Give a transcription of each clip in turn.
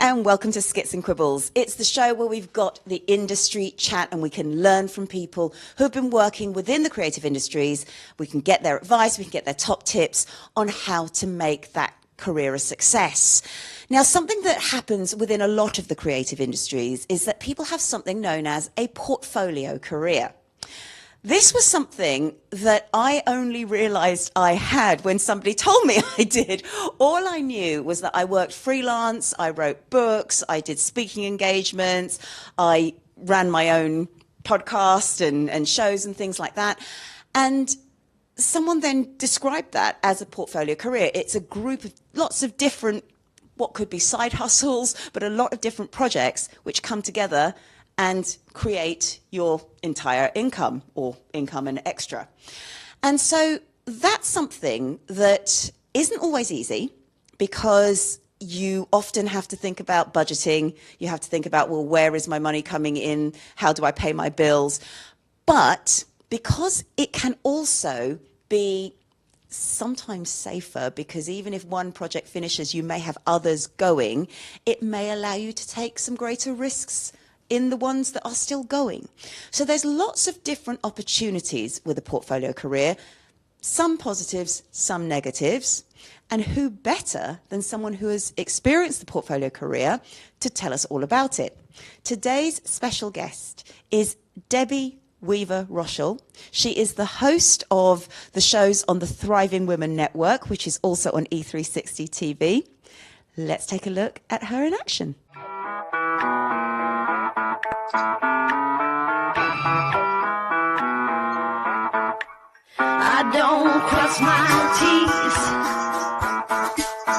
and welcome to Skits and Quibbles. It's the show where we've got the industry chat and we can learn from people who have been working within the creative industries. We can get their advice, we can get their top tips on how to make that career a success. Now, something that happens within a lot of the creative industries is that people have something known as a portfolio career. This was something that I only realized I had when somebody told me I did. All I knew was that I worked freelance, I wrote books, I did speaking engagements, I ran my own podcast and shows and things like that. And someone then described that as a portfolio career. It's a group of lots of different, what could be side hustles, but a lot of different projects which come together and create your entire income or income and extra. And so that's something that isn't always easy because you often have to think about budgeting. You have to think about, well, where is my money coming in? How do I pay my bills? But because it can also be sometimes safer, because even if one project finishes, you may have others going, it may allow you to take some greater risks in the ones that are still going. So there's lots of different opportunities with a portfolio career, some positives, some negatives. And who better than someone who has experienced the portfolio career to tell us all about it? Today's special guest is Debbie Weaver Rocholl. She is the host of the shows on the Thriving Women Network, which is also on E360 TV. Let's take a look at her in action. I don't cross my T's,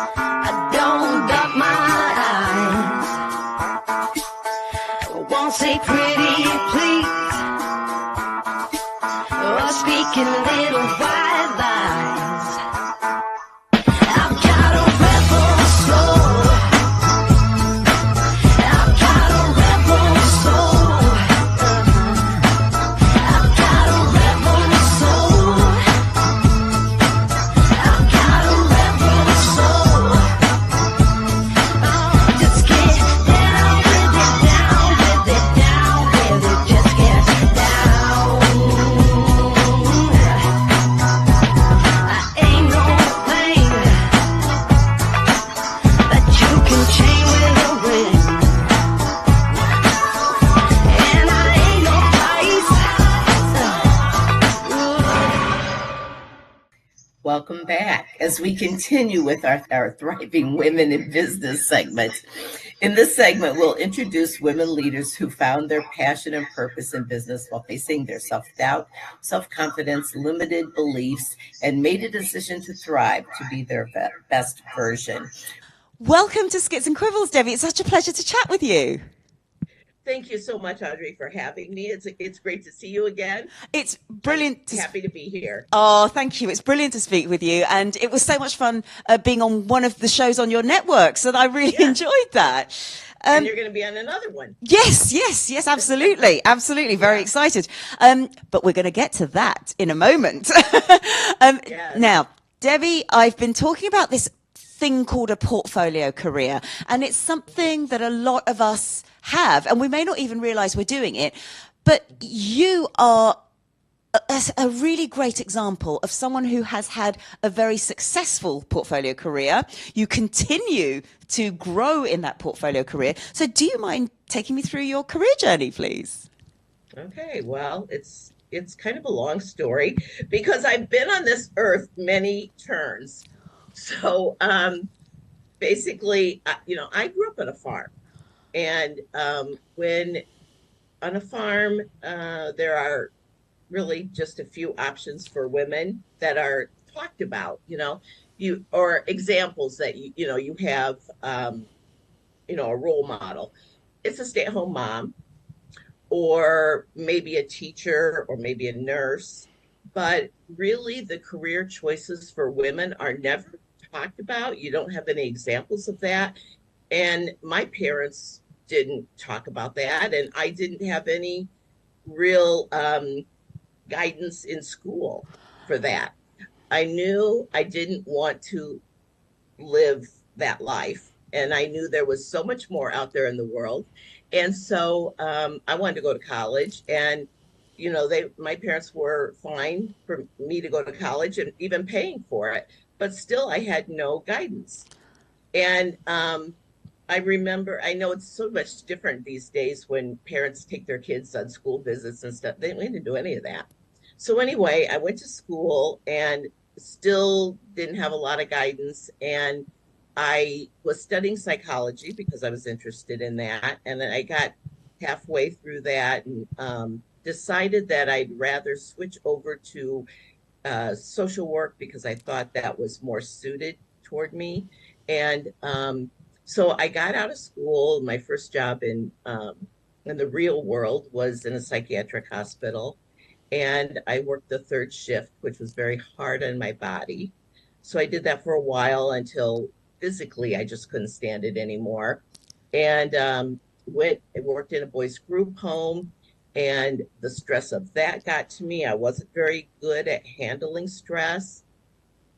I don't dot my I's, I won't say pretty please, or speak in little white lies. I've got a rebel soul, I've got a rebel soul, I've got a rebel soul, I've got a rebel soul. Oh, just get down with it, down with it, down with it, just get down. I ain't no thing that you can chain with a ring, and I ain't no price. Welcome back as we continue with our Thriving Women in Business segment. In this segment, we'll introduce women leaders who found their passion and purpose in business while facing their self-doubt, self-confidence, limited beliefs, and made a decision to thrive to be their best version. Welcome to Skits and Quibbles, Debbie. It's such a pleasure to chat with you. Thank you so much, Audrey, for having me. It's great to see you again. It's brilliant. Happy to be here. Oh, thank you. It's brilliant to speak with you. And it was so much fun being on one of the shows on your network. So I really enjoyed that. And you're going to be on another one. Yes, absolutely. Absolutely. Very excited. But we're going to get to that in a moment. Yes. Now, Debbie, I've been talking about this thing called a portfolio career. And it's something that a lot of us have, and we may not even realize we're doing it. But you are a really great example of someone who has had a very successful portfolio career. You continue to grow in that portfolio career. So do you mind taking me through your career journey, please? Okay, well, it's kind of a long story because I've been on this earth many turns. So basically, I grew up on a farm. And when on a farm, there are really just a few options for women that are talked about, or examples that you have, a role model. It's a stay-at-home mom, or maybe a teacher, or maybe a nurse. But really, the career choices for women are never talked about. You don't have any examples of that. And my parents didn't talk about that, and I didn't have any real guidance in school for that. I knew I didn't want to live that life, And I knew there was so much more out there in the world. And so I wanted to go to college. And, my parents were fine for me to go to college and even paying for it. But still, I had no guidance. And I remember, I know it's so much different these days when parents take their kids on school visits and stuff. They didn't do any of that. So anyway, I went to school and still didn't have a lot of guidance. And I was studying psychology because I was interested in that. And then I got halfway through that and decided that I'd rather switch over to social work because I thought that was more suited toward me. And so I got out of school. My first job in the real world was in a psychiatric hospital, and I worked the third shift, which was very hard on my body. So I did that for a while until physically I just couldn't stand it anymore, and went and worked in a boys group home. And the stress of that got to me. I wasn't very good at handling stress.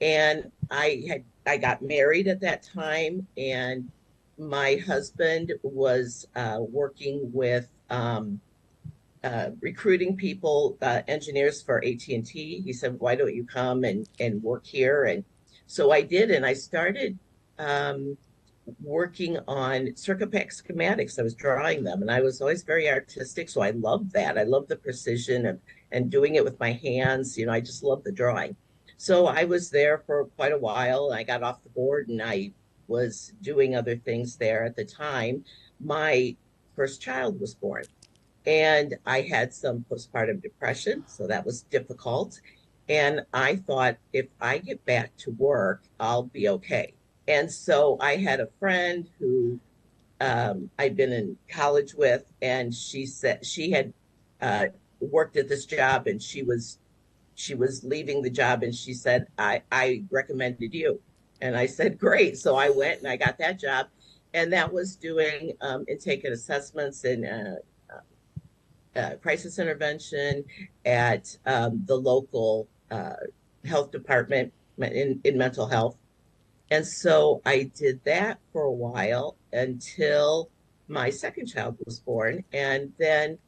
And I got married at that time, and my husband was working with recruiting people, engineers for AT&T. He said, "Why don't you come and work here?" And so I did, and I started working on circuit pack schematics. I was drawing them, and I was always very artistic, so I loved that. I love the precision of and doing it with my hands. I just love the drawing. So I was there for quite a while. I got off the board, and I was doing other things there. At the time, my first child was born, and I had some postpartum depression, so that was difficult. And I thought, if I get back to work, I'll be okay. And so I had a friend who I'd been in college with, and she said she had worked at this job, and she was leaving the job, and she said, I recommended you. And I said, great. So I went and I got that job, and that was doing intake and assessments and crisis intervention at the local health department in mental health. And so I did that for a while until my second child was born. And then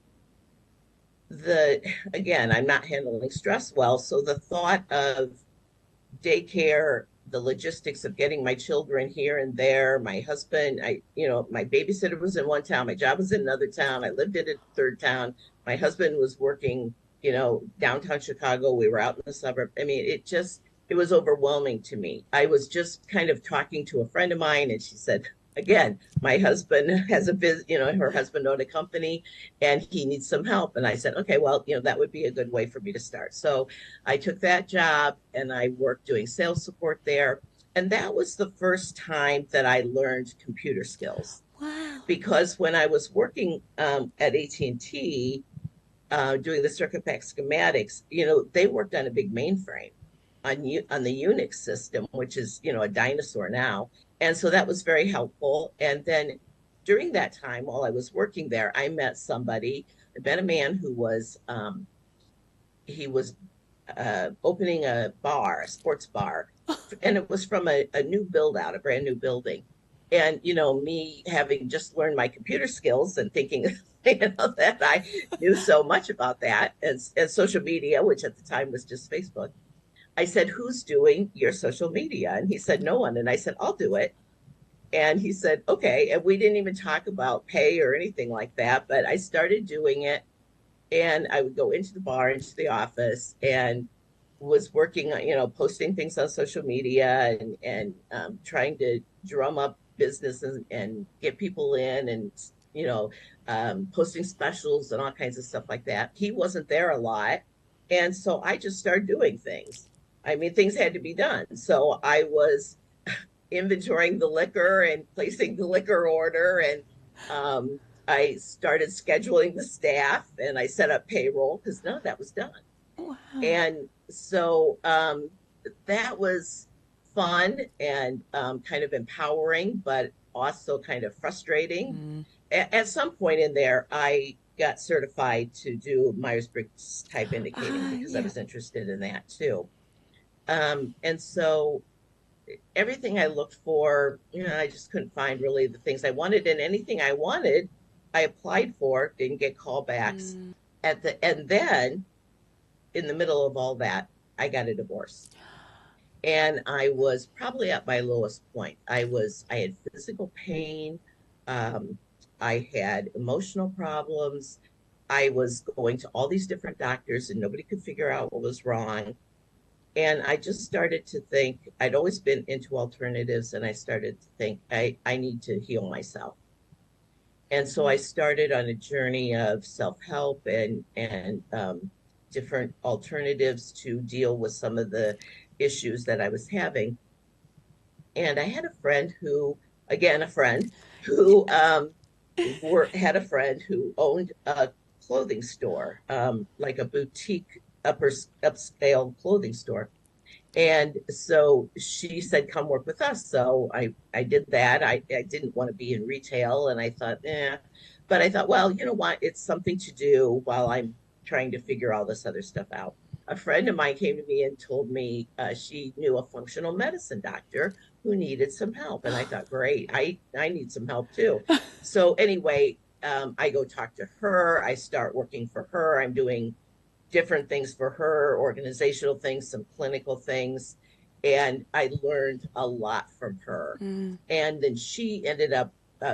again, I'm not handling stress well. So the thought of daycare, the logistics of getting my children here and there, my husband, my babysitter was in one town, my job was in another town, I lived in a third town. My husband was working, downtown Chicago. We were out in the suburb. I mean, it was overwhelming to me. I was just kind of talking to a friend of mine, and she said, again, my husband has her husband owned a company, and he needs some help. And I said, okay, well, that would be a good way for me to start. So I took that job, and I worked doing sales support there. And that was the first time that I learned computer skills. Wow. Because when I was working at AT&T, doing the circuit pack schematics, they worked on a big mainframe on the Unix system, which is, a dinosaur now. And so that was very helpful. And then during that time, while I was working there, I met a man who was, he was opening a sports bar, and it was from a new build out, a brand new building. And, me having just learned my computer skills and thinking, that I knew so much about that and social media, which at the time was just Facebook. I said, "Who's doing your social media?" And he said, "No one." And I said, "I'll do it." And he said, "Okay." And we didn't even talk about pay or anything like that, but I started doing it. And I would go into the bar, into the office, and was working on, posting things on social media and trying to drum up business and get people in and, posting specials and all kinds of stuff like that. He wasn't there a lot. And so I just started doing things. I mean, things had to be done. So I was inventorying the liquor and placing the liquor order. And I started scheduling the staff, and I set up payroll because none of that was done. Wow. And so that was fun and kind of empowering, but also kind of frustrating. At some point in there, I got certified to do Myers-Briggs type indicating because I was interested in that too. And so everything I looked for, I just couldn't find really the things I wanted. And anything I wanted, I applied for, didn't get callbacks. And then in the middle of all that, I got a divorce. And I was probably at my lowest point. I had physical pain. Um, I had emotional problems. I was going to all these different doctors and nobody could figure out what was wrong. And I just started to think, I'd always been into alternatives, and I started to think, I need to heal myself. And so I started on a journey of self-help and different alternatives to deal with some of the issues that I was having. And I had a friend who, again, a friend who had a friend who owned a clothing store, like a boutique upscale clothing store. And so she said, come work with us. So I did that. I didn't want to be in retail. And I thought, but I thought, well, you know what? It's something to do while I'm trying to figure all this other stuff out. A friend of mine came to me and told me she knew a functional medicine doctor who needed some help. And I thought, great, I need some help too. So anyway, I go talk to her. I start working for her. I'm doing different things for her, organizational things, some clinical things. And I learned a lot from her. And then she ended up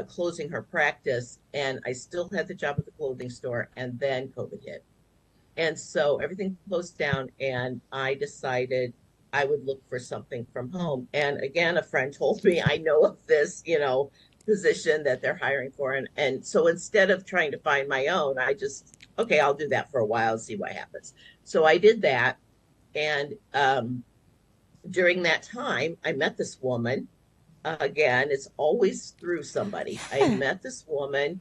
closing her practice, and I still had the job at the clothing store, and then COVID hit. And so everything closed down, and I decided I would look for something from home. And again, a friend told me, I know of this, position that they're hiring for. And so instead of trying to find my own, I just, okay, I'll do that for a while and see what happens. So I did that. And during that time, I met this woman. Again, it's always through somebody. I met this woman,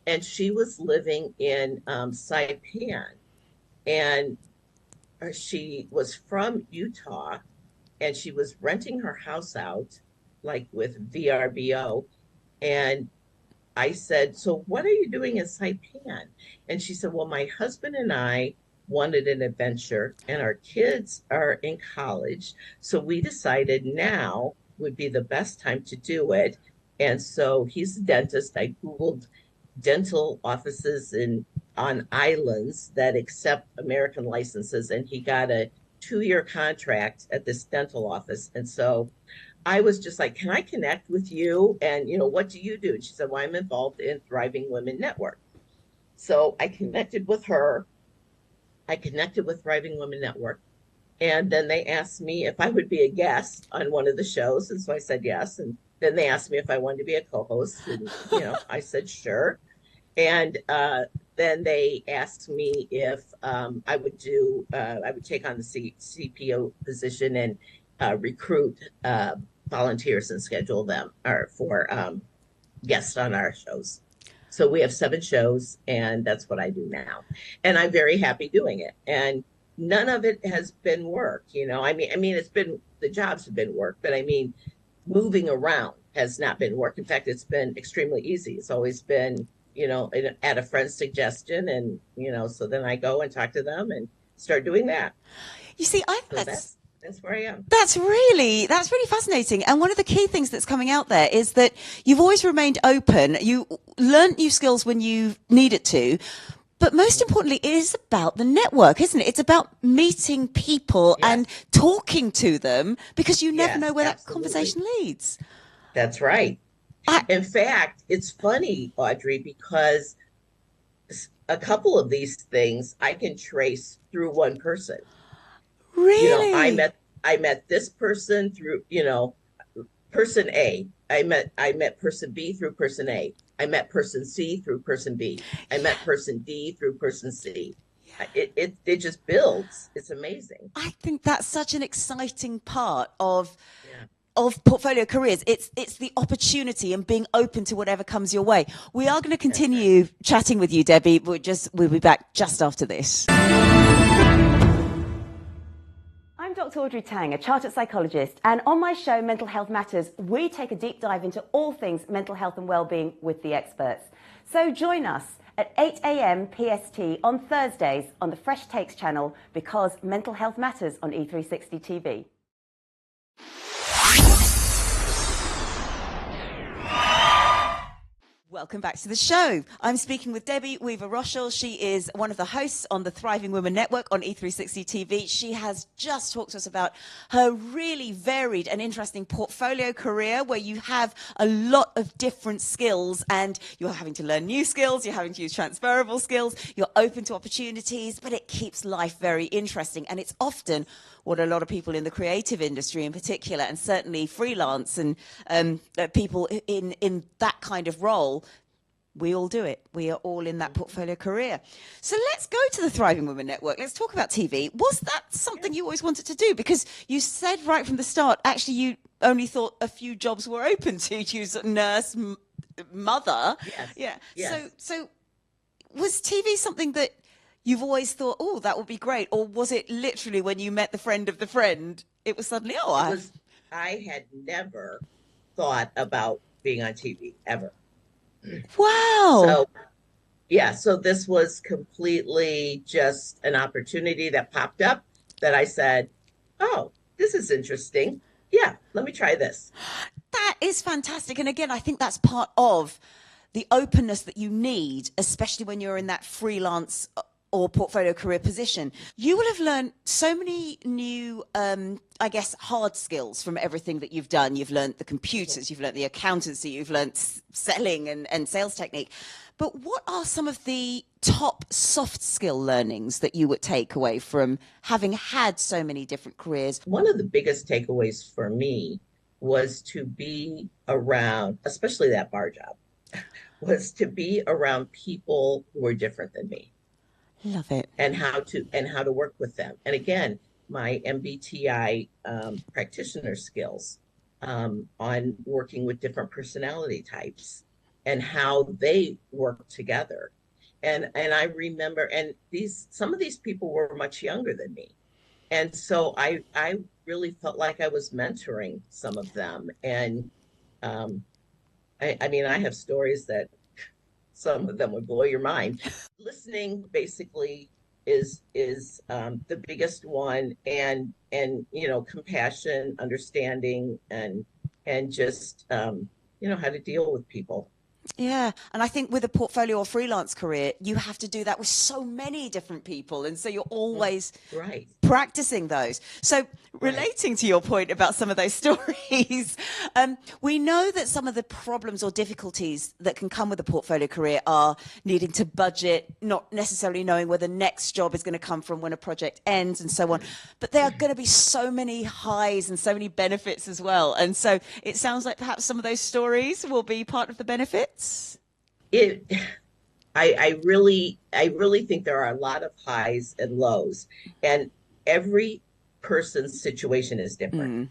and she was living in Saipan. And she was from Utah, and she was renting her house out, like with VRBO. And I said, so what are you doing in Saipan? And she said, well, my husband and I wanted an adventure, and our kids are in college. So we decided now would be the best time to do it. And so he's a dentist. I Googled dental offices on islands that accept American licenses, and he got a 2-year contract at this dental office. And so I was just like, can I connect with you? And, what do you do? And she said, well, I'm involved in Thriving Women Network. So I connected with her. I connected with Thriving Women Network. And then they asked me if I would be a guest on one of the shows. And so I said yes. And then they asked me if I wanted to be a co-host. And, I said, sure. And then they asked me if I would take on the CPO position and recruit volunteers and schedule them for guests on our shows. So we have 7 shows, and that's what I do now. And I'm very happy doing it. And none of it has been work, I mean, it's been, the jobs have been work, but I mean, moving around has not been work. In fact, it's been extremely easy. It's always been, at a friend's suggestion. And, so then I go and talk to them and start doing that. You see, That's where I am. That's really fascinating. And one of the key things that's coming out there is that you've always remained open. You learned new skills when you needed to. But most importantly, it is about the network, isn't it? It's about meeting people and talking to them, because you never know where that conversation leads. That's right. In fact, it's funny, Audrey, because a couple of these things I can trace through one person. Really? I met this person through, person A. I met person B through person A. I met person C through person B. I met person D through person C. It just builds. It's amazing. I think that's such an exciting part of portfolio careers. It's the opportunity and being open to whatever comes your way. We are going to continue chatting with you, Debbie. We'll be back just after this. I'm Dr. Audrey Tang, a chartered psychologist, and on my show, Mental Health Matters, we take a deep dive into all things mental health and well-being with the experts. So join us at 8 a.m. PST on Thursdays on the Fresh Takes channel, because mental health matters on E360 TV. Welcome back to the show. I'm speaking with Debbie Weaver Rocholl. She is one of the hosts on the Thriving Women Network on E360 TV. She has just talked to us about her really varied and interesting portfolio career where you have a lot of different skills and you're having to learn new skills, you're having to use transferable skills, you're open to opportunities, but it keeps life very interesting. And it's often what a lot of people in the creative industry in particular, and certainly freelance and people in that kind of role, we all do it. We are all in that portfolio career. So let's go to the Thriving Women Network. Let's talk about TV. Was that something you always wanted to do? Because you said right from the start, actually, you only thought a few jobs were open to you, nurse, mother. Yes. Yeah. Yes. So was TV something that you've always thought, oh, that would be great? Or was it literally when you met the friend of the friend, it was suddenly, I had never thought about being on TV ever. Wow. So, yeah, so this was completely just an opportunity that popped up that I said, oh, this is interesting. Yeah, let me try this. That is fantastic. And again, I think that's part of the openness that you need, especially when you're in that freelance or portfolio career position. You will have learned so many new, I guess, hard skills from everything that you've done. You've learned the computers, you've learned the accountancy, you've learned selling and sales technique. But what are some of the top soft skill learnings that you would take away from having had so many different careers? One of the biggest takeaways for me was to be around, especially that bar job, was to be around people who were different than me. Love it. And how to work with them. And again, my MBTI practitioner skills on working with different personality types and how they work together. And I remember, and some of these people were much younger than me. And so I really felt like I was mentoring some of them. And I mean, I have stories that some of them would blow your mind. Listening basically is the biggest one, and compassion, understanding, and just how to deal with people. Yeah. And I think with a portfolio or freelance career, you have to do that with so many different people. And so you're always right practicing those. So relating to your point about some of those stories, we know that some of the problems or difficulties that can come with a portfolio career are needing to budget, not necessarily knowing where the next job is going to come from when a project ends and so on. But there are going to be so many highs and so many benefits as well. And so it sounds like perhaps some of those stories will be part of the benefits. I really think there are a lot of highs and lows, and every person's situation is different.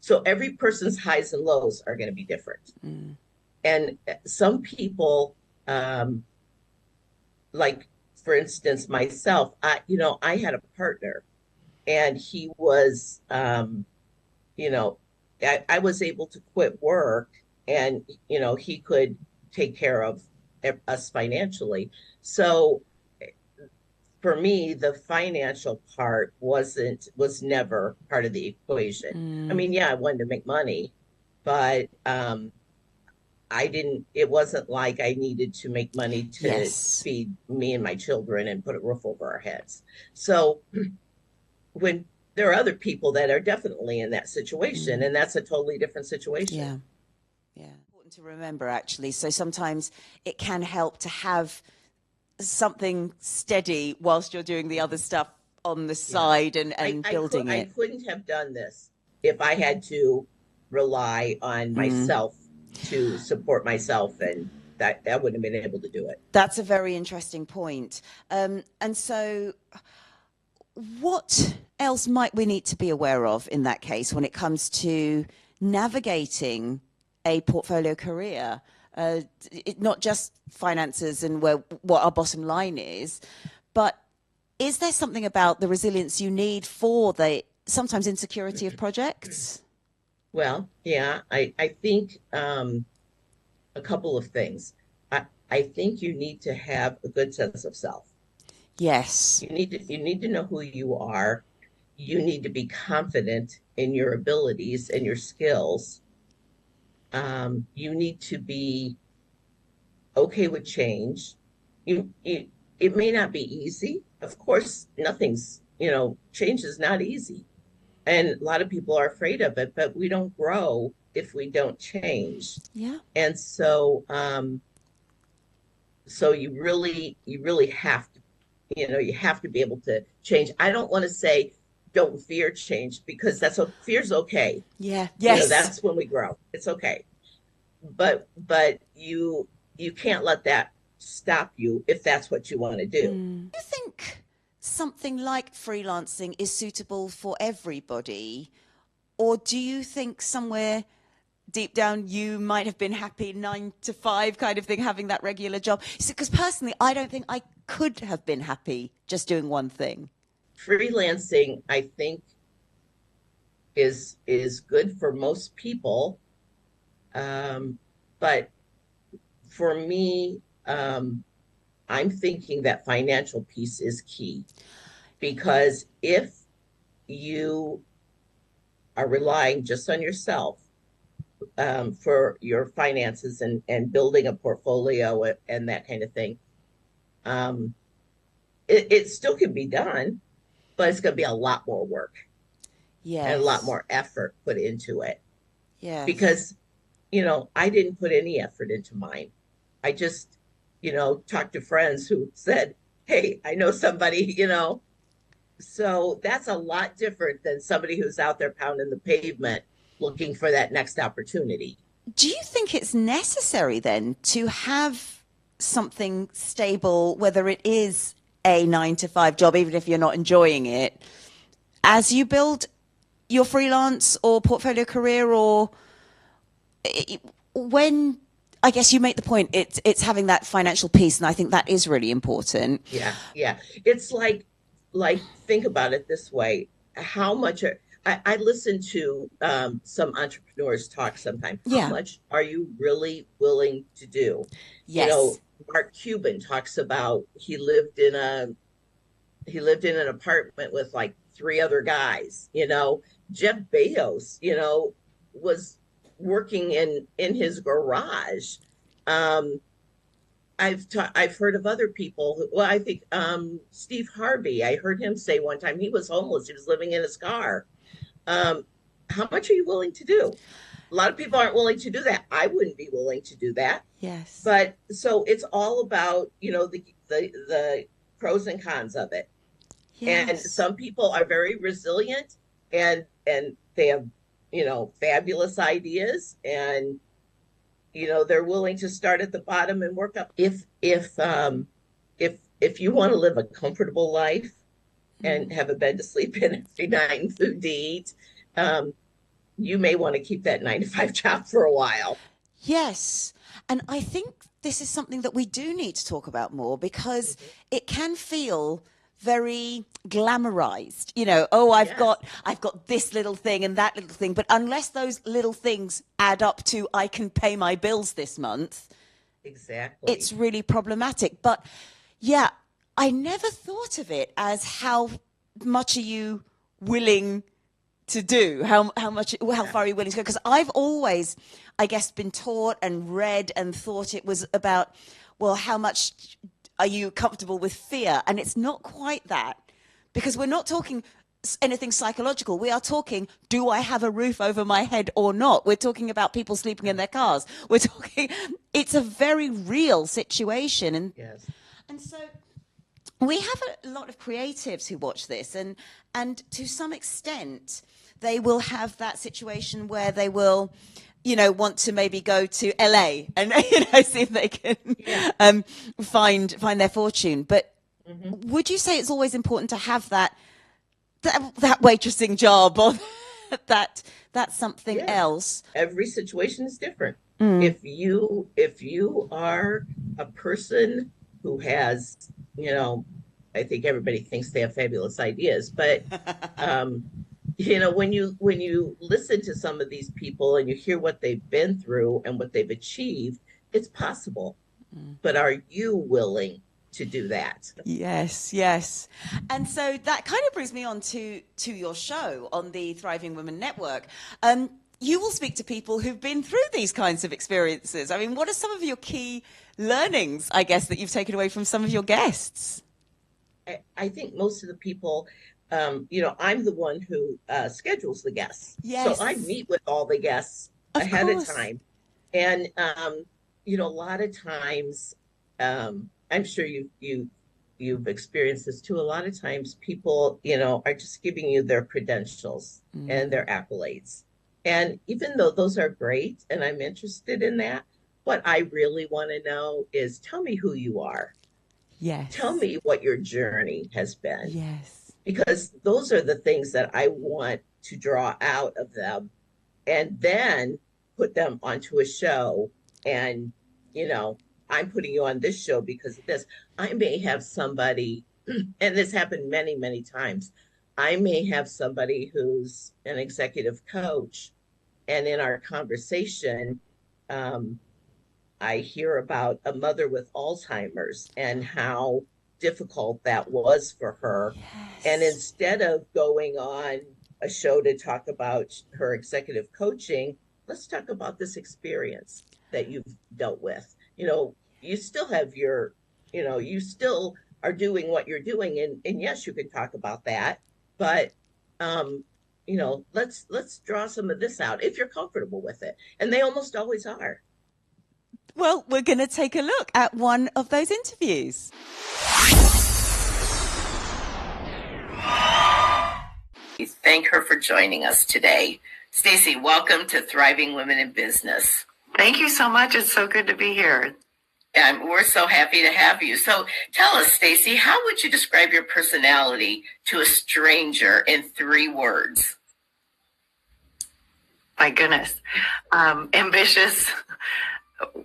So every person's highs and lows are going to be different. And some people, like for instance, myself, I had a partner, and he was, I was able to quit work, and he could take care of us financially. So for me, the financial part was never part of the equation. I mean, yeah, I wanted to make money, but it wasn't like I needed to make money to feed me and my children and put a roof over our heads. So when there are other people that are definitely in that situation, and that's a totally different situation. Yeah. Important to remember, actually. So sometimes it can help to have something steady whilst you're doing the other stuff on the side and building it. I couldn't have done this if I had to rely on myself to support myself, and that wouldn't have been able to do it. That's a very interesting point. And so what else might we need to be aware of in that case when it comes to navigating a portfolio career? Not just finances and what our bottom line is, but is there something about the resilience you need for the sometimes insecurity of projects? Well, yeah, I think a couple of things. I think you need to have a good sense of self. Yes. You need to know who you are. you need to be confident in your abilities and your skills. You need to be okay with change. It may not be easy. Of course, change is not easy. And a lot of people are afraid of it, but we don't grow if we don't change. Yeah. And so you really have to, you have to be able to change. I don't want to say don't fear change, because fear's okay. Yeah. Yes. That's when we grow. It's okay. But you can't let that stop you if that's what you want to do. Do you think something like freelancing is suitable for everybody? Or do you think somewhere deep down you might have been happy 9 to 5 kind of thing, having that regular job? Because personally, I don't think I could have been happy just doing one thing. Freelancing, I think, is good for most people. But for me, I'm thinking that financial piece is key, because if you are relying just on yourself for your finances and building a portfolio and that kind of thing, it still can be done, but it's going to be a lot more work. Yes. And a lot more effort put into it. Yes. Because, I didn't put any effort into mine. I just, talked to friends who said, hey, I know somebody, So that's a lot different than somebody who's out there pounding the pavement looking for that next opportunity. Do you think it's necessary then to have something stable, whether it is a 9 to 5 job, even if you're not enjoying it, as you build your freelance or portfolio career? Or when, I guess you make the point, it's having that financial piece, and I think that is really important. Yeah. It's like think about it this way. How much I listen to some entrepreneurs talk sometimes. Yeah. How much are you really willing to do? Yes. Mark Cuban talks about he lived in an apartment with like 3 other guys. Jeff Bezos, was working in his garage. I've heard of other people. I think Steve Harvey. I heard him say one time he was homeless. He was living in his car. How much are you willing to do? A lot of people aren't willing to do that. I wouldn't be willing to do that. Yes. But so it's all about, the pros and cons of it. Yes. And some people are very resilient and they have, fabulous ideas, and, they're willing to start at the bottom and work up. If you want to live a comfortable life and have a bed to sleep in every night and food to eat, you may want to keep that 9 to 5 job for a while. Yes. And I think this is something that we do need to talk about more, because it can feel very glamorized. I've got this little thing and that little thing, but unless those little things add up to I can pay my bills this month, exactly, it's really problematic. But yeah, I never thought of it as how much are you willing to do? How far are you willing to go? Because I've always, I guess, been taught and read and thought it was about, well, how much are you comfortable with fear? And it's not quite that, because we're not talking anything psychological. We are talking, do I have a roof over my head or not? We're talking about people sleeping in their cars. We're talking, it's a very real situation. And yes. And so we have a lot of creatives who watch this, and to some extent, they will have that situation where they will, want to maybe go to LA and see if they can find their fortune. But would you say it's always important to have that waitressing job, or that's something else? Every situation is different. If you are a person who has, I think everybody thinks they have fabulous ideas, but when you listen to some of these people and you hear what they've been through and what they've achieved, it's possible. But are you willing to do that. Yes, yes. And so that kind of brings me on to your show on the Thriving Women Network. You will speak to people who've been through these kinds of experiences. I mean, what are some of your key learnings, I guess, that you've taken away from some of your guests? I think most of the people, I'm the one who schedules the guests. So Yes. I meet with all the guests Of ahead of course. time. And, a lot of times, I'm sure you've experienced this too. A lot of times people, are just giving you their credentials and their accolades. And even though those are great, and I'm interested in that, what I really want to know is tell me who you are. Yes. Tell me what your journey has been, Yes. because those are the things that I want to draw out of them and then put them onto a show. And, I'm putting you on this show because of this. I may have somebody, and this happened many, many times. I may have somebody who's an executive coach, and in our conversation, um, I hear about a mother with Alzheimer's and how difficult that was for her. And Yes. instead of going on a show to talk about her executive coaching, let's talk about this experience that you've dealt with. You still have you still are doing what you're doing. And yes, you can talk about that, but let's draw some of this out if you're comfortable with it. And they almost always are. Well, we're going to take a look at one of those interviews. Thank her for joining us today. Stacy, welcome to Thriving Women in Business. Thank you so much. It's so good to be here. And we're so happy to have you. So tell us, Stacy, how would you describe your personality to a stranger in 3 words? My goodness. Ambitious,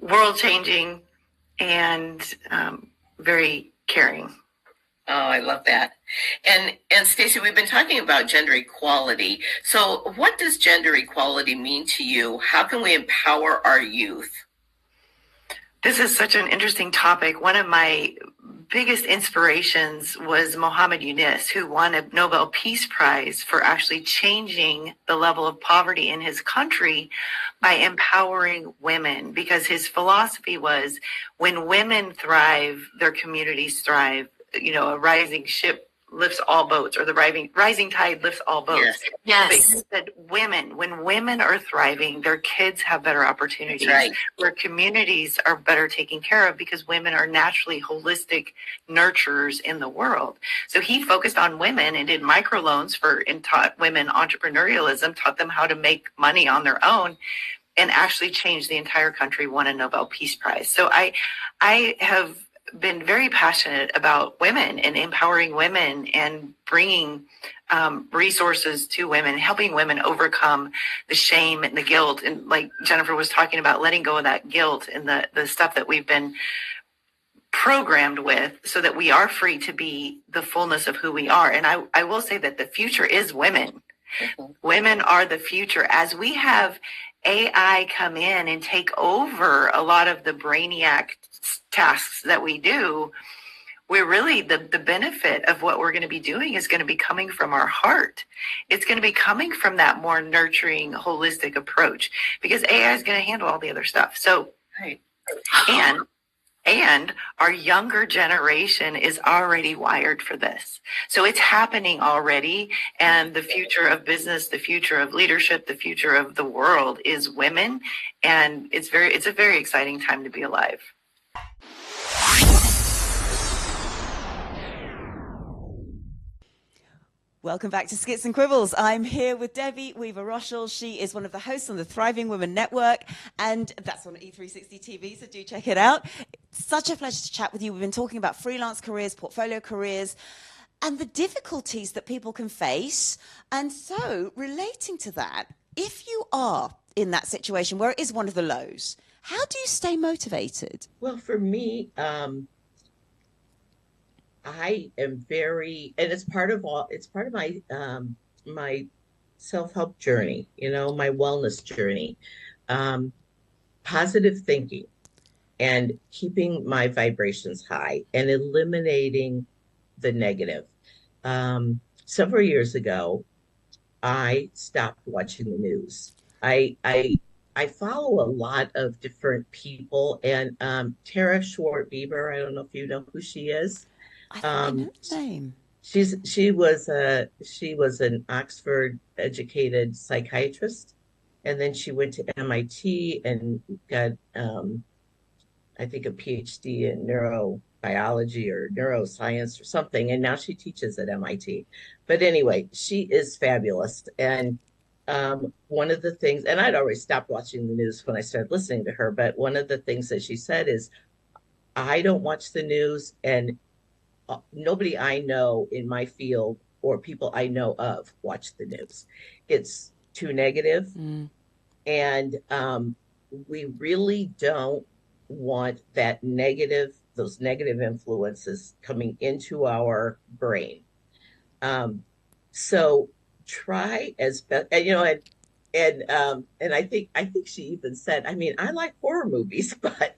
world-changing, and very caring. Oh, I love that. And Stacy, we've been talking about gender equality. So what does gender equality mean to you? How can we empower our youth? This is such an interesting topic. One of my biggest inspirations was Mohammed Yunus, who won a Nobel Peace Prize for actually changing the level of poverty in his country by empowering women, because his philosophy was when women thrive, their communities thrive. A rising ship lifts all boats, or the rising tide lifts all boats. Yes. But he said when women are thriving, their kids have better opportunities. Right. Where communities are better taken care of, because women are naturally holistic nurturers in the world. So he focused on women and did microloans and taught women entrepreneurialism, taught them how to make money on their own, and actually changed the entire country, won a Nobel Peace Prize. So I have been very passionate about women and empowering women and bringing resources to women, helping women overcome the shame and the guilt. And like Jennifer was talking about, letting go of that guilt and the stuff that we've been programmed with, so that we are free to be the fullness of who we are. And I will say that the future is women. Mm-hmm. Women are the future. As we have AI come in and take over a lot of the brainiac tasks that we do, we're really the benefit of what we're going to be doing is going to be coming from our heart. It's going to be coming from that more nurturing, holistic approach, because AI is going to handle all the other stuff. So, right. And our younger generation is already wired for this. So it's happening already. And the future of business, the future of leadership, the future of the world is women. And it's a very exciting time to be alive. Welcome back to Skits and Quibbles. I'm here with Debbie Weaver Rocholl. She is one of the hosts on the Thriving Women Network, and that's on E360 TV, so do check it out. It's such a pleasure to chat with you. We've been talking about freelance careers, portfolio careers, and the difficulties that people can face. And so, relating to that, if you are in that situation where it is one of the lows, how do you stay motivated? Well, for me, I am very, and it's part of my my self-help journey, my wellness journey. Positive thinking. and keeping my vibrations high and eliminating the negative. Several years ago, I stopped watching the news. I I I follow a lot of different people, and Tara Schwartz Bieber. I don't know if you know who she is. I think I know Um, the name. she was an Oxford educated psychiatrist, and then she went to MIT and got I think a PhD in neurobiology or neuroscience or something, and now she teaches at MIT. But anyway, she is fabulous. And one of the things, and I'd already stopped watching the news when I started listening to her, but one of the things that she said is, I don't watch the news, and nobody I know in my field or people I know of watch the news. It's too negative, Mm. and we really don't want those negative influences coming into our brain. So try as best, and, and I think she even said, I mean, I like horror movies, but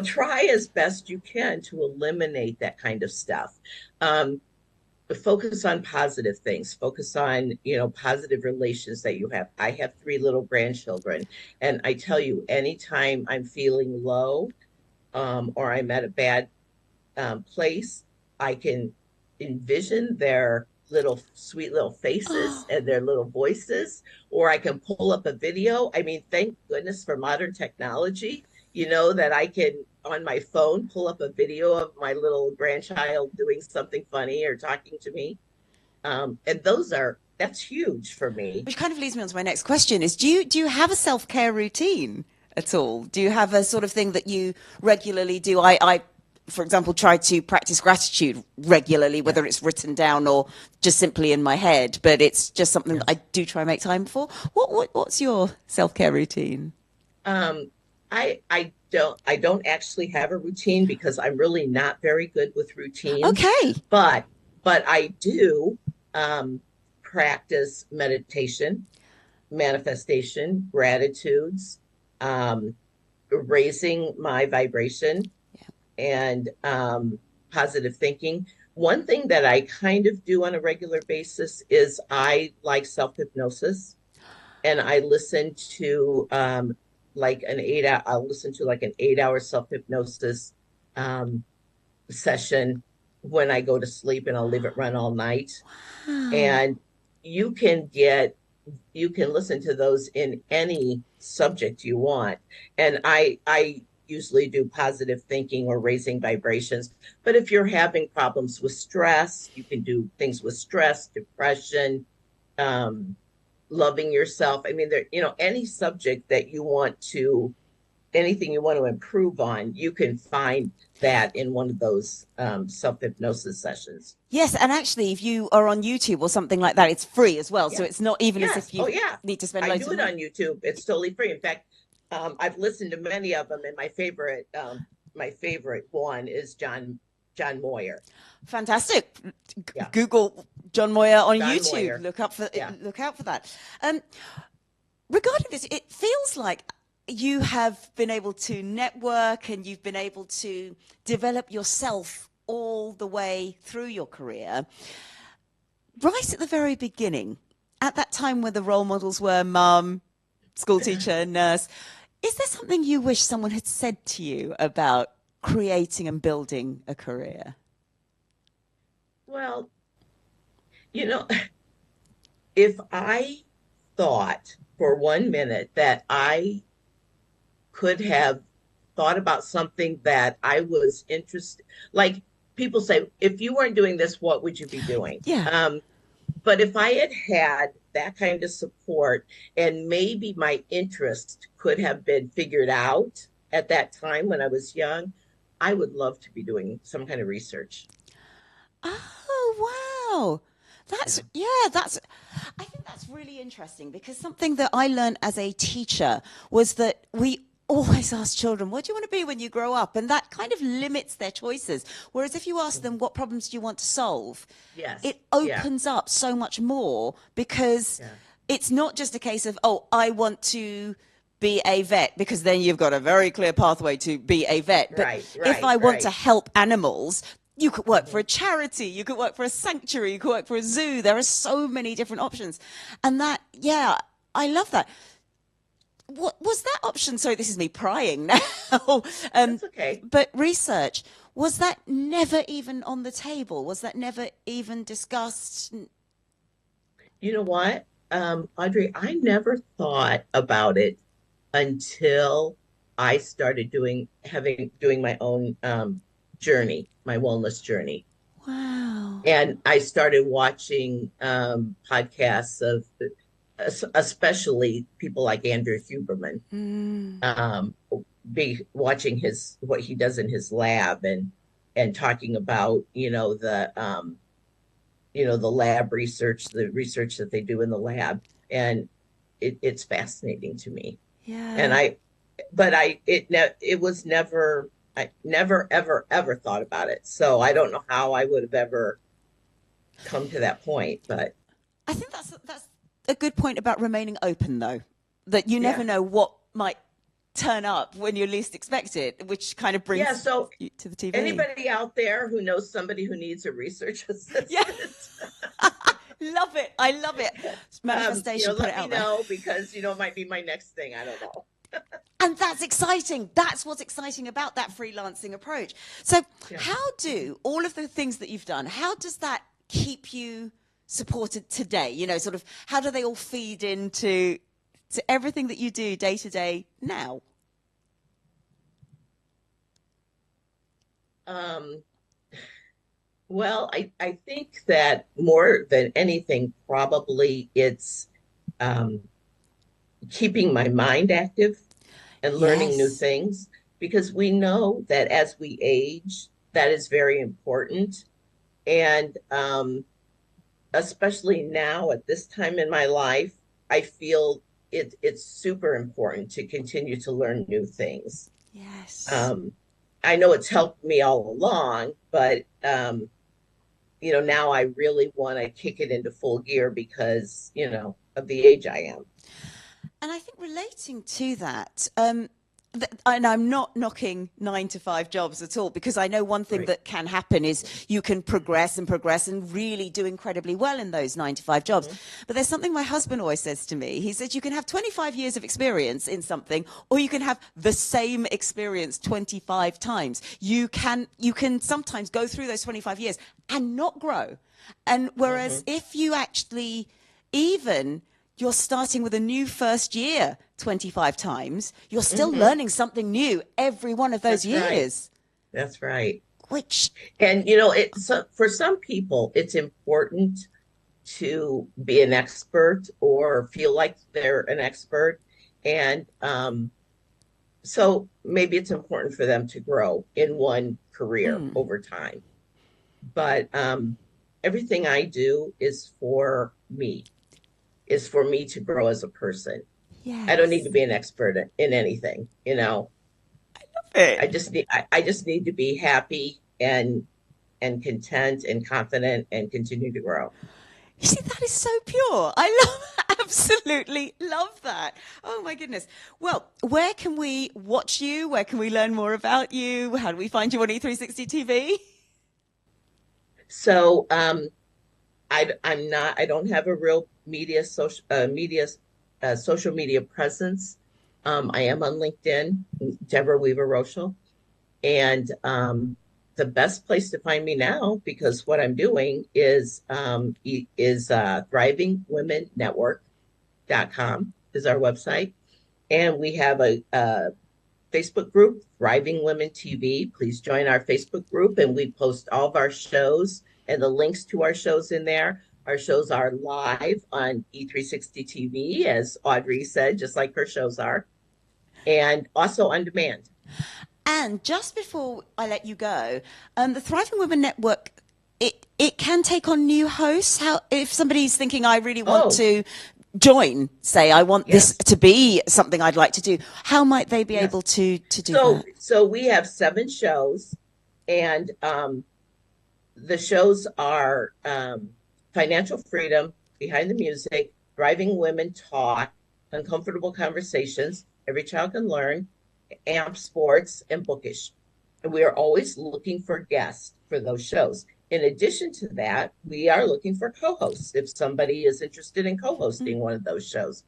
try as best you can to eliminate that kind of stuff. Um, focus on positive things, focus on positive relations that you have. I have three little grandchildren, and I tell you, anytime I'm feeling low, or I'm at a bad place, I can envision their little sweet little faces Oh, and their little voices, or I can pull up a video. I mean, thank goodness for modern technology, that I can on my phone pull up a video of my little grandchild doing something funny or talking to me. And that's huge for me. which kind of leads me on to my next question: is do you have a self care routine at all? Do you have a sort of thing that you regularly do? I for example, try to practice gratitude regularly, Yeah. whether it's written down or just simply in my head. But it's just something that Yes. I do try and make time for. What's your self care routine? Um, I don't actually have a routine because I'm really not very good with routines, Okay. but I do um, practice meditation, manifestation, gratitudes, um, raising my vibration, and positive thinking. One thing that I kind of do on a regular basis is I like self hypnosis, and I listen to like an 8 hour, I'll listen to like an 8 hour self hypnosis um, session when I go to sleep, and I'll leave it run all night. Wow. And you can get, you can listen to those in any subject you want. And I usually do positive thinking or raising vibrations. But if you're having problems with stress, you can do things with stress, depression, um, loving yourself. I mean, any subject that you want to, anything you want to improve on, you can find that in one of those self hypnosis sessions. Yes, and actually, if you are on YouTube or something like that, it's free as well. So Yeah. it's not even as if Yes. Oh, you yeah. need to spend I loads do of it money. on YouTube. It's totally free. In fact, I've listened to many of them, and my favorite one is John Moyer. Fantastic. Yeah, Google John Moyer on John YouTube. Moyer. Yeah. Look out for that. Um, regarding this, it feels like you have been able to network and you've been able to develop yourself all the way through your career. Right at the very beginning, at that time where the role models were mum, school teacher, nurse, is there something you wish someone had said to you about creating and building a career? Well, you know, if I thought for 1 minute that I could have thought about something that I was interested, like people say, if you weren't doing this, what would you be doing? Yeah. But if I had had that kind of support, and maybe my interest could have been figured out at that time when I was young, I would love to be doing some kind of research. Oh, wow. Yeah. I think that's really interesting because something that I learned as a teacher was that we always ask children, what do you want to be when you grow up? And that kind of limits their choices. Whereas if you ask them, what problems do you want to solve? Yes. It Yeah. opens up so much more because Yeah. it's not just a case of, oh, I want to be a vet, because then you've got a very clear pathway to be a vet. But Right, if I want right. to help animals, you could work for a charity, you could work for a sanctuary, you could work for a zoo. There are so many different options. And that, yeah, I love that. What was that option? Sorry, this is me prying now. That's okay. But research, was that never even on the table? Was that never even discussed? You know what, Audrey, I never thought about it until I started doing my own journey, my wellness journey. Wow. And I started watching podcasts of especially people like Andrew Huberman, um, be watching what he does in his lab and talking about, the lab research, the research that they do in the lab. And it's fascinating to me. Yeah. And it was never, I never, ever, ever thought about it. So I don't know how I would have ever come to that point, but I think that's a good point about remaining open, though, that you never know what might turn up when you least expect it, which kind of brings so you to the TV. anybody out there who knows somebody who needs a research assistant, Love it. I love it. Manifestation. Put it let out me there. know, because it might be my next thing. I don't know. And that's exciting. That's what's exciting about that freelancing approach. So how do all of the things that you've done, how does that keep you supported today? Sort of how do they all feed into everything that you do day to day now? Well, I think that more than anything, probably it's keeping my mind active and learning new things, because we know that as we age, that is very important. And especially now at this time in my life, I feel it's super important to continue to learn new things. Yes. I know it's helped me all along, but now I really want to kick it into full gear because, of the age I am. And I think relating to that, and I'm not knocking 9-to-5 jobs at all, because I know one thing that can happen is you can progress and really do incredibly well in those 9-to-5 jobs. But there's something my husband always says to me. He says you can have 25 years of experience in something, or you can have the same experience 25 times. You can sometimes go through those 25 years and not grow. And whereas if you actually you're starting with a new first year 25 times, you're still learning something new every one of those years. Right. That's right. And for some people, it's important to be an expert or feel like they're an expert. And so maybe it's important for them to grow in one career over time. But everything I do is for me to grow as a person. Yes. I don't need to be an expert in anything, I love it. I just need to be happy and content and confident and continue to grow. You see, that is so pure. Absolutely love that. Oh my goodness. Well, where can we watch you? Where can we learn more about you? How do we find you on E360 TV? So, I don't have a real social media presence. I am on LinkedIn, Deborah Weaver Rocholl, and the best place to find me now, because what I'm doing is thrivingwomennetwork.com is our website, and we have a Facebook group, Thriving Women TV. Please join our Facebook group, and we post all of our shows and the links to our shows in there. Our shows are live on E360 TV, as Audrey said, just like her shows are, and also on demand. And just before I let you go, the Thriving Women Network, it can take on new hosts. How, if somebody's thinking, I really want to join, say, I want this to be something I'd like to do, how might they be able to do that? So we have 7 shows, and the shows are Financial Freedom, Behind the Music, Thriving Women Talk, Uncomfortable Conversations, Every Child Can Learn, AMP Sports, and Bookish. And we are always looking for guests for those shows. In addition to that, we are looking for co-hosts if somebody is interested in co-hosting one of those shows.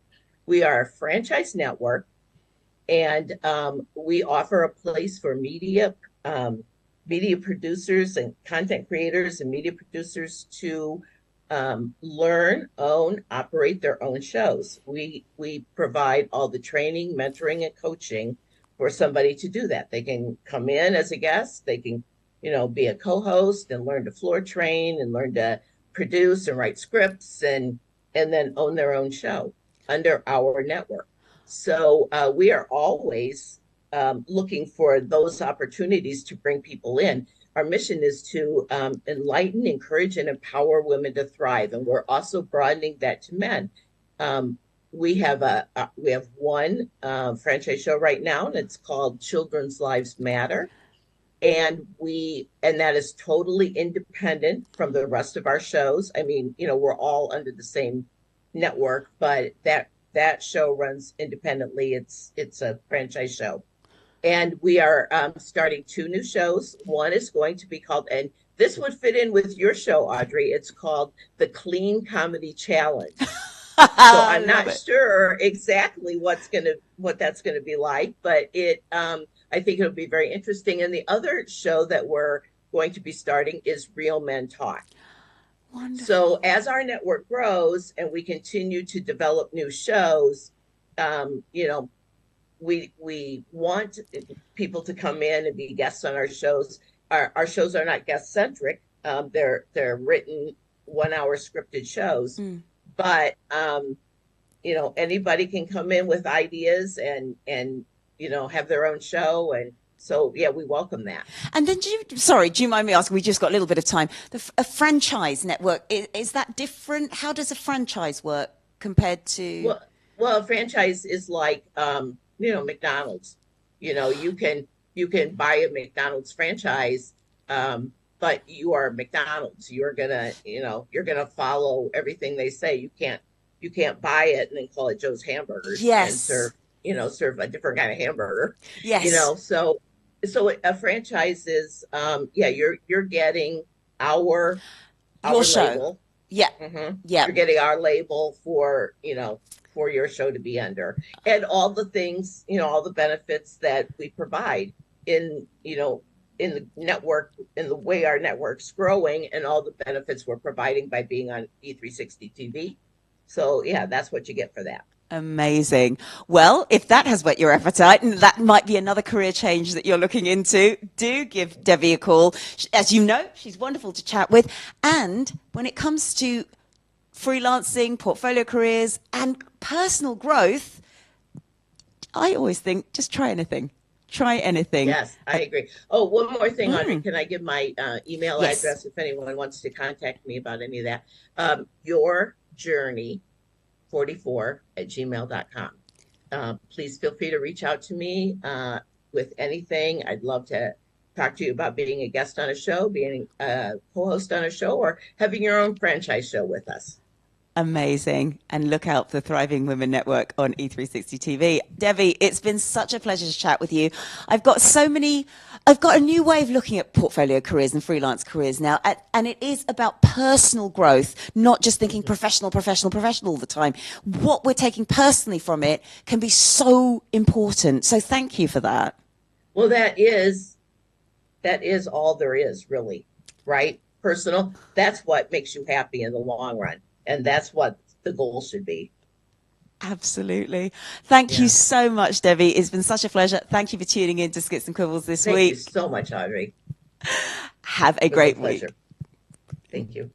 We are a franchise network, and we offer a place for media producers and content creators and media producers to learn, own, operate their own shows. We provide all the training, mentoring, and coaching for somebody to do that. They can come in as a guest. They can, be a co-host and learn to floor train and learn to produce and write scripts and then own their own show under our network. So we are always looking for those opportunities to bring people in. Our mission is to enlighten, encourage, and empower women to thrive, and we're also broadening that to men. We have one franchise show right now, and it's called Children's Lives Matter, and that is totally independent from the rest of our shows. I mean, we're all under the same network, but that show runs independently. It's a franchise show. And we are starting 2 new shows. One is going to be called, and this would fit in with your show, Audrey. It's called the Clean Comedy Challenge. So I'm not sure exactly what that's gonna be like, but I think it'll be very interesting. And the other show that we're going to be starting is Real Men Talk. Wonderful. So as our network grows and we continue to develop new shows, we want people to come in and be guests on our shows. Our shows are not guest centric. They're written 1-hour scripted shows, but anybody can come in with ideas and have their own show. And so, yeah, we welcome that. And then, do you mind me asking, we just got a little bit of time, a franchise network, is that different? How does a franchise work compared to? Well, a franchise is like, McDonald's. You can buy a McDonald's franchise, but you are McDonald's. You're gonna follow everything they say. You can't buy it and then call it Joe's Hamburgers. Yes. And serve a different kind of hamburger. Yes. So a franchise is you're getting our show. Label. Yeah. Mm-hmm. Yeah. You're getting our label for your show to be under, and all the things, all the benefits that we provide in the network, in the way our network's growing, and all the benefits we're providing by being on E360 TV. So yeah, that's what you get for that. Amazing. Well, if that has whet your appetite, and that might be another career change that you're looking into, do give Debbie a call. As you know, she's wonderful to chat with. And when it comes to freelancing, portfolio careers, and personal growth, I always think just try anything. Try anything. Yes, I agree. Oh, one more thing, Audrey. Can I give my email address if anyone wants to contact me about any of that? yourjourney44@gmail.com. Please feel free to reach out to me with anything. I'd love to talk to you about being a guest on a show, being a co-host on a show, or having your own franchise show with us. Amazing. And look out for the Thriving Women Network on E360 TV. Debbie, it's been such a pleasure to chat with you. I've got a new way of looking at portfolio careers and freelance careers now. And it is about personal growth, not just thinking professional all the time. What we're taking personally from it can be so important. So thank you for that. Well, that is all there is, really, right? Personal. That's what makes you happy in the long run. And that's what the goal should be. Absolutely. Thank you so much, Debbie. It's been such a pleasure. Thank you for tuning in to Skits and Quibbles this week. Thank you so much, Audrey. Have a great week. Thank you.